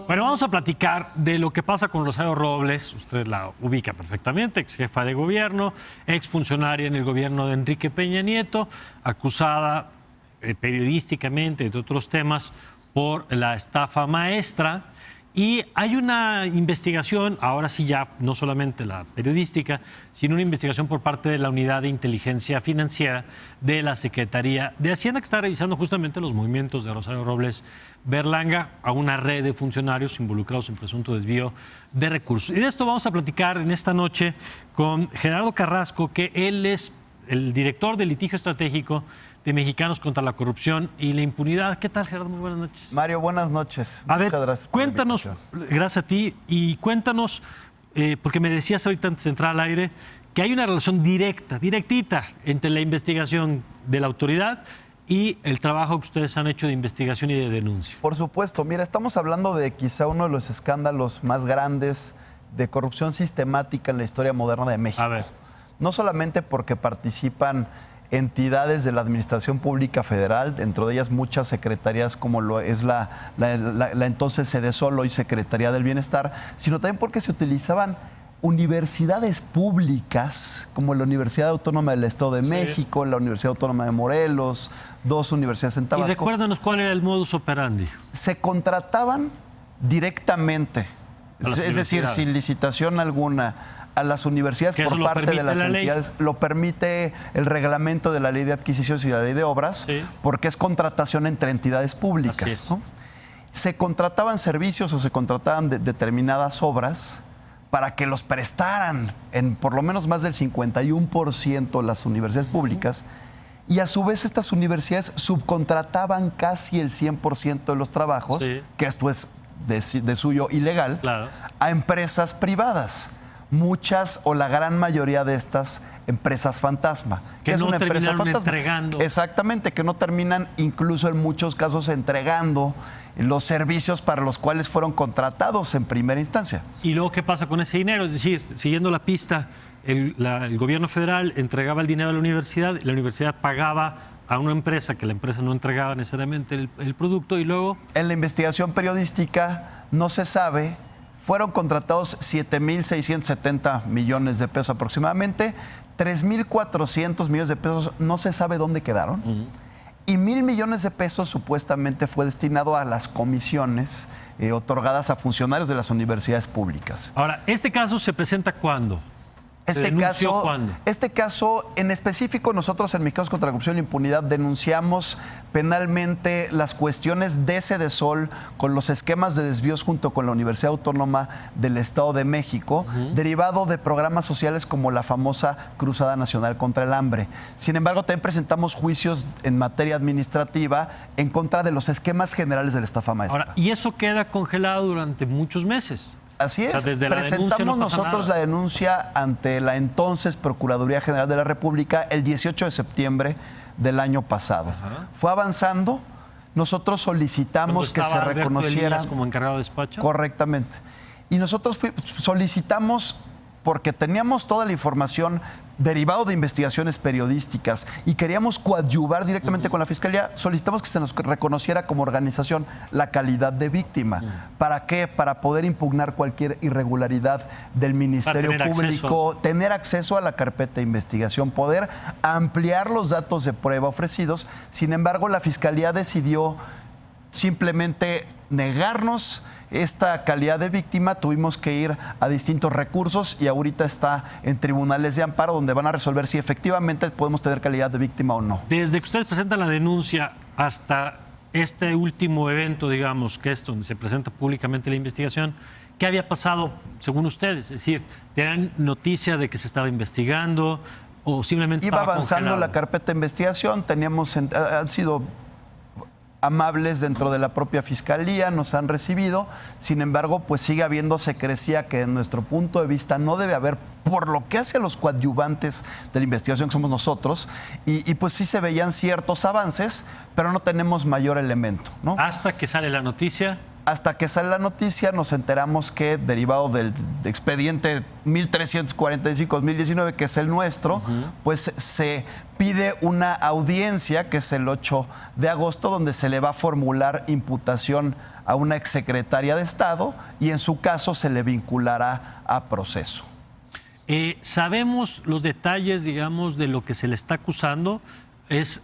Bueno, vamos a platicar de lo que pasa con Rosario Robles. Usted la ubica perfectamente, ex jefa de gobierno, ex funcionaria en el gobierno de Enrique Peña Nieto, acusada periodísticamente, entre otros temas, por la estafa maestra. Y hay una investigación, ahora sí ya, no solamente la periodística, sino una investigación por parte de la Unidad de Inteligencia Financiera de la Secretaría de Hacienda, que está revisando justamente los movimientos de Rosario Robles Berlanga a una red de funcionarios involucrados en presunto desvío de recursos. Y de esto vamos a platicar en esta noche con Gerardo Carrasco, que él es el director de litigio estratégico de Mexicanos contra la Corrupción y la Impunidad. ¿Qué tal, Gerardo? Muy buenas noches. Mario, buenas noches. Muchas gracias. Cuéntanos, gracias a ti, y cuéntanos, porque me decías ahorita antes de entrar al aire, que hay una relación directita, entre la investigación de la autoridad y el trabajo que ustedes han hecho de investigación y de denuncia. Por supuesto, mira, estamos hablando de quizá uno de los escándalos más grandes de corrupción sistemática en la historia moderna de México. A ver. No solamente porque participan entidades de la Administración Pública Federal, dentro de ellas muchas secretarías como lo es la entonces Sedesol, hoy Secretaría del Bienestar, sino también porque se utilizaban universidades públicas como la Universidad Autónoma del Estado de México, la Universidad Autónoma de Morelos, dos universidades en Tabasco. Y recuérdanos cuál era el modus operandi. Se contrataban directamente, es decir, sin licitación alguna, a las universidades por parte de las entidades. Lo permite el reglamento de la Ley de Adquisiciones y la Ley de Obras, porque es contratación entre entidades públicas, ¿no? Se contrataban servicios o se contrataban determinadas obras para que los prestaran en por lo menos más del 51% las universidades públicas, y a su vez estas universidades subcontrataban casi el 100% de los trabajos, que esto es de suyo ilegal, a empresas privadas. Muchas o la gran mayoría de estas empresas fantasma. Que es una empresa fantasma. Entregando. Exactamente, que no terminan incluso en muchos casos entregando los servicios para los cuales fueron contratados en primera instancia. ¿Y luego qué pasa con ese dinero? Es decir, siguiendo la pista, el gobierno federal entregaba el dinero a la universidad pagaba a una empresa, que la empresa no entregaba necesariamente el producto, y luego... En la investigación periodística no se sabe. Fueron contratados 7.670 millones de pesos aproximadamente, 3.400 millones de pesos no se sabe dónde quedaron, y 1.000 millones de pesos supuestamente fue destinado a las comisiones otorgadas a funcionarios de las universidades públicas. Ahora, ¿este caso se presenta cuándo? Este caso en específico, nosotros en Mexicanos contra la Corrupción y la Impunidad denunciamos penalmente las cuestiones de Sedesol con los esquemas de desvíos junto con la Universidad Autónoma del Estado de México, derivado de programas sociales como la famosa Cruzada Nacional contra el Hambre. Sin embargo, también presentamos juicios en materia administrativa en contra de los esquemas generales de la estafa maestra. Ahora, y eso queda congelado durante muchos meses. Así es, presentamos nosotros la denuncia ante la entonces Procuraduría General de la República el 18 de septiembre del año pasado. Fue avanzando, nosotros solicitamos que se reconociera como encargado de despacho. Correctamente. Y nosotros solicitamos, porque teníamos toda la información derivado de investigaciones periodísticas y queríamos coadyuvar directamente con la Fiscalía, solicitamos que se nos reconociera como organización la calidad de víctima. ¿Para qué? Para poder impugnar cualquier irregularidad del Ministerio Público, tener acceso a la carpeta de investigación, poder ampliar los datos de prueba ofrecidos. Sin embargo, la Fiscalía decidió simplemente negarnos esta calidad de víctima. Tuvimos que ir a distintos recursos y ahorita está en tribunales de amparo donde van a resolver si efectivamente podemos tener calidad de víctima o no. Desde que ustedes presentan la denuncia hasta este último evento, digamos, que es donde se presenta públicamente la investigación, ¿qué había pasado según ustedes? Es decir, ¿tenían noticia de que se estaba investigando o simplemente iba avanzando la carpeta de investigación? Han sido amables dentro de la propia Fiscalía, nos han recibido. Sin embargo, pues sigue habiendo secrecía que en nuestro punto de vista no debe haber, por lo que hace a los coadyuvantes de la investigación que somos nosotros, y pues sí se veían ciertos avances, pero no tenemos mayor elemento, ¿no? Hasta que sale la noticia. hasta que sale la noticia nos enteramos que, derivado del expediente 1345-2019, que es el nuestro, pues se pide una audiencia, que es el 8 de agosto, donde se le va a formular imputación a una exsecretaria de Estado y en su caso se le vinculará a proceso. ¿Sabemos los detalles, digamos, de lo que se le está acusando? ¿Es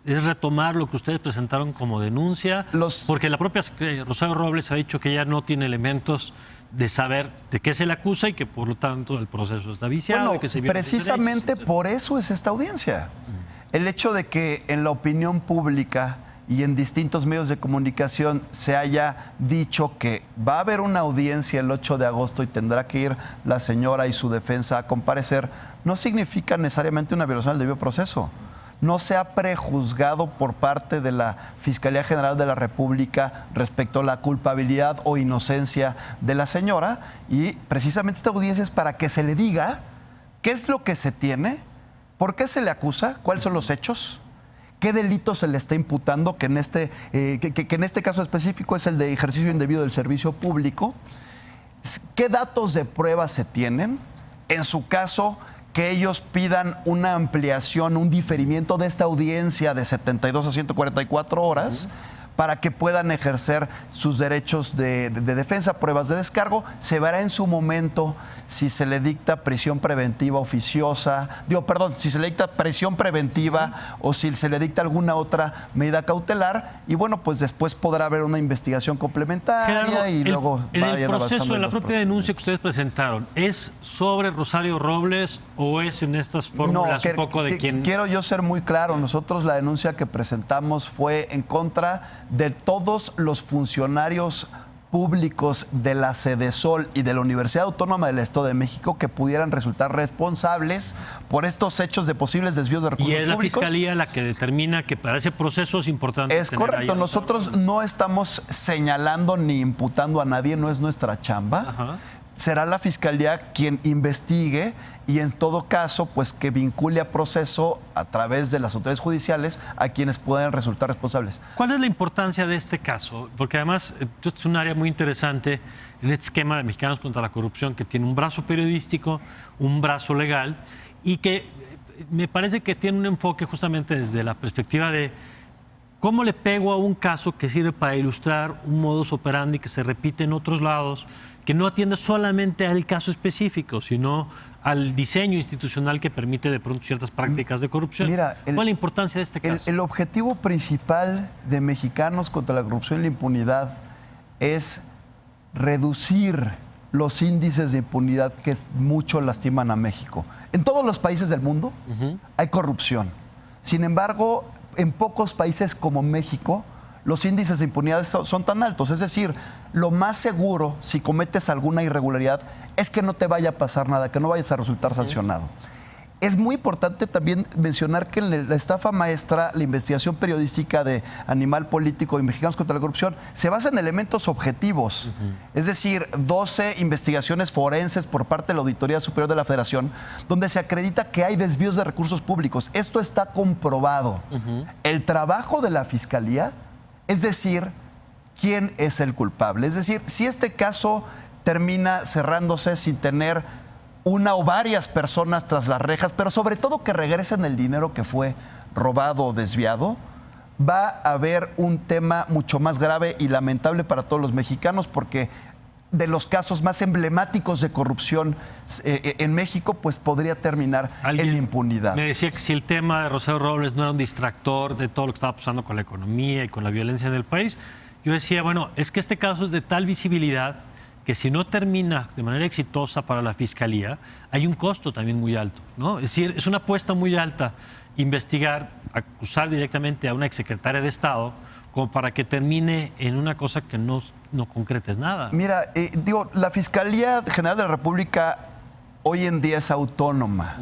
retomar lo que ustedes presentaron como denuncia? Porque la propia Rosario Robles ha dicho que ella no tiene elementos de saber de qué se le acusa y que por lo tanto el proceso está viciado. Bueno, y que se precisamente por eso es esta audiencia. El hecho de que en la opinión pública y en distintos medios de comunicación se haya dicho que va a haber una audiencia el 8 de agosto y tendrá que ir la señora y su defensa a comparecer, no significa necesariamente una violación del debido proceso. No se ha prejuzgado por parte de la Fiscalía General de la República respecto a la culpabilidad o inocencia de la señora, y precisamente esta audiencia es para que se le diga qué es lo que se tiene, por qué se le acusa, cuáles son los hechos, qué delito se le está imputando, que en este caso específico es el de ejercicio indebido del servicio público, qué datos de prueba se tienen, en su caso que ellos pidan una ampliación, un diferimiento de esta audiencia de 72 a 144 horas para que puedan ejercer sus derechos de defensa, pruebas de descargo. Se verá en su momento si se le dicta prisión preventiva oficiosa, si se le dicta prisión preventiva o si se le dicta alguna otra medida cautelar, y bueno, pues después podrá haber una investigación complementaria. Gerardo, y luego en el proceso de la propia denuncia que ustedes presentaron, ¿es sobre Rosario Robles o es en estas fórmulas un poco de quién? Quiero yo ser muy claro, nosotros la denuncia que presentamos fue en contra de todos los funcionarios públicos de la Sedesol y de la Universidad Autónoma del Estado de México que pudieran resultar responsables por estos hechos de posibles desvíos de recursos públicos. Y es la Fiscalía la que determina que para ese proceso es importante. Es correcto, nosotros no estamos señalando ni imputando a nadie, no es nuestra chamba. Ajá. Será la Fiscalía quien investigue y en todo caso, pues que vincule a proceso a través de las autoridades judiciales a quienes puedan resultar responsables. ¿Cuál es la importancia de este caso? Porque además es un área muy interesante en este esquema de Mexicanos contra la Corrupción, que tiene un brazo periodístico, un brazo legal, y que me parece que tiene un enfoque justamente desde la perspectiva de cómo le pego a un caso que sirve para ilustrar un modus operandi que se repite en otros lados, que no atiende solamente al caso específico, sino al diseño institucional que permite de pronto ciertas prácticas de corrupción. Mira, ¿cuál es la importancia de este caso? El objetivo principal de Mexicanos contra la Corrupción y la Impunidad es reducir los índices de impunidad que mucho lastiman a México. En todos los países del mundo hay corrupción. Sin embargo, en pocos países como México, los índices de impunidad son tan altos. Es decir, lo más seguro, si cometes alguna irregularidad, es que no te vaya a pasar nada, que no vayas a resultar sancionado. Es muy importante también mencionar que en la estafa maestra, la investigación periodística de Animal Político y Mexicanos contra la Corrupción se basa en elementos objetivos. Es decir, 12 investigaciones forenses por parte de la Auditoría Superior de la Federación, donde se acredita que hay desvíos de recursos públicos. Esto está comprobado. El trabajo de la Fiscalía es decir, quién es el culpable. Es decir, si este caso termina cerrándose sin tener una o varias personas tras las rejas, pero sobre todo que regresen el dinero que fue robado o desviado, va a haber un tema mucho más grave y lamentable para todos los mexicanos, porque de los casos más emblemáticos de corrupción en México, pues podría terminar en impunidad. Me decía que si el tema de Rosario Robles no era un distractor de todo lo que estaba pasando con la economía y con la violencia en el país, yo decía, bueno, es que este caso es de tal visibilidad que si no termina de manera exitosa para la Fiscalía, hay un costo también muy alto, ¿no? Es decir, es una apuesta muy alta investigar, acusar directamente a una exsecretaria de Estado como para que termine en una cosa que no concretes nada. Mira, la Fiscalía General de la República hoy en día es autónoma.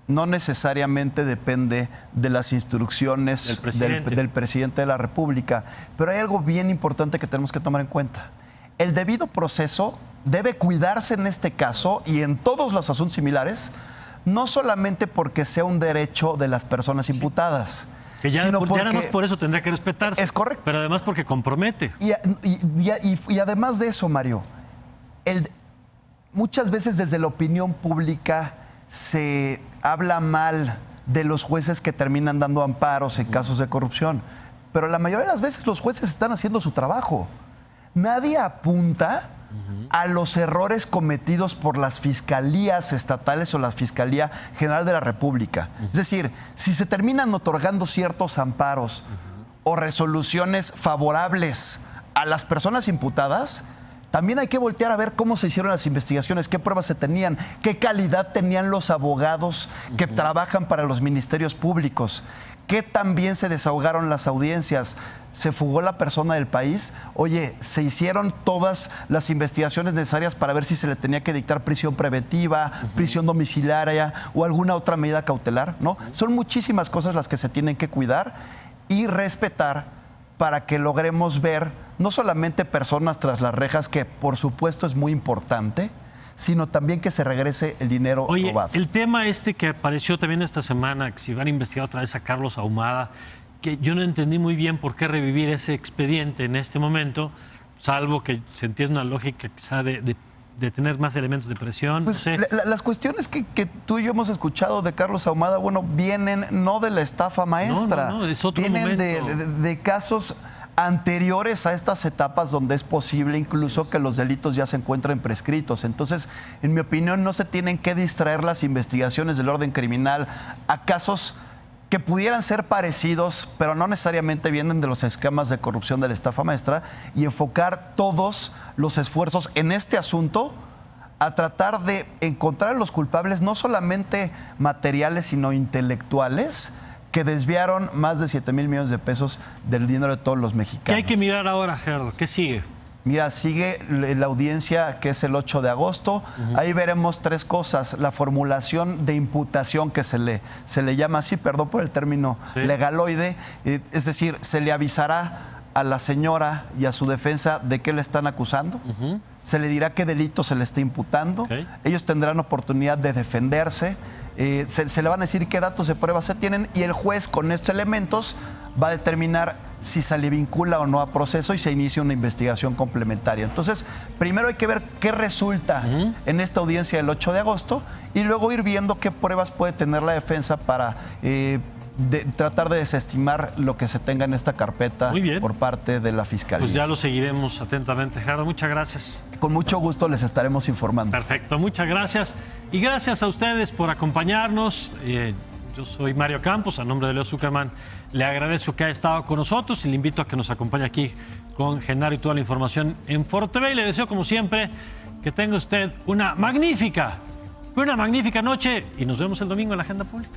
No necesariamente depende de las instrucciones del presidente de la República. Pero hay algo bien importante que tenemos que tomar en cuenta. El debido proceso debe cuidarse en este caso y en todos los asuntos similares, no solamente porque sea un derecho de las personas imputadas, Que ya nada más por eso tendría que respetarse. Es correcto. Pero además porque compromete. Y además de eso, Mario, muchas veces desde la opinión pública se habla mal de los jueces que terminan dando amparos en casos de corrupción. Pero la mayoría de las veces los jueces están haciendo su trabajo. Nadie apunta a los errores cometidos por las fiscalías estatales o la Fiscalía General de la República. Es decir, si se terminan otorgando ciertos amparos o resoluciones favorables a las personas imputadas, también hay que voltear a ver cómo se hicieron las investigaciones, qué pruebas se tenían, qué calidad tenían los abogados que trabajan para los ministerios públicos, qué también se desahogaron las audiencias, se fugó la persona del país. Oye, se hicieron todas las investigaciones necesarias para ver si se le tenía que dictar prisión preventiva, prisión domiciliaria o alguna otra medida cautelar, ¿no? Son muchísimas cosas las que se tienen que cuidar y respetar para que logremos ver no solamente personas tras las rejas, que por supuesto es muy importante, sino también que se regrese el dinero robado. El tema que apareció también esta semana, que si van a investigar otra vez a Carlos Ahumada, que yo no entendí muy bien por qué revivir ese expediente en este momento, salvo que se entiende una lógica quizá de tener más elementos de presión. Pues no sé. Las cuestiones que tú y yo hemos escuchado de Carlos Ahumada, bueno, vienen no de la estafa maestra, no, es otro vienen de casos anteriores a estas etapas donde es posible incluso que los delitos ya se encuentren prescritos. Entonces, en mi opinión, no se tienen que distraer las investigaciones del orden criminal a casos que pudieran ser parecidos, pero no necesariamente vienen de los esquemas de corrupción de la estafa maestra, y enfocar todos los esfuerzos en este asunto a tratar de encontrar a los culpables, no solamente materiales, sino intelectuales, que desviaron más de 7,000 millones de pesos del dinero de todos los mexicanos. ¿Qué hay que mirar ahora, Gerardo? ¿Qué sigue? Mira, sigue la audiencia, que es el 8 de agosto. Ahí veremos tres cosas. La formulación de imputación, que se le llama así, perdón por el término legaloide. Es decir, se le avisará a la señora y a su defensa de qué le están acusando. Se le dirá qué delito se le está imputando. Ellos tendrán oportunidad de defenderse. Se le van a decir qué datos de prueba se tienen, y el juez con estos elementos va a determinar si se le vincula o no a proceso y se inicia una investigación complementaria. Entonces, primero hay que ver qué resulta en esta audiencia del 8 de agosto y luego ir viendo qué pruebas puede tener la defensa para tratar de desestimar lo que se tenga en esta carpeta por parte de la Fiscalía. Pues ya lo seguiremos atentamente, Gerardo. Muchas gracias. Con mucho gusto les estaremos informando. Perfecto, muchas gracias. Y gracias a ustedes por acompañarnos. Yo soy Mario Campos, a nombre de Leo Zuckerman. Le agradezco que haya estado con nosotros y le invito a que nos acompañe aquí con Genaro y toda la información en Foro TV. Y le deseo, como siempre, que tenga usted una magnífica noche y nos vemos el domingo en la Agenda Pública.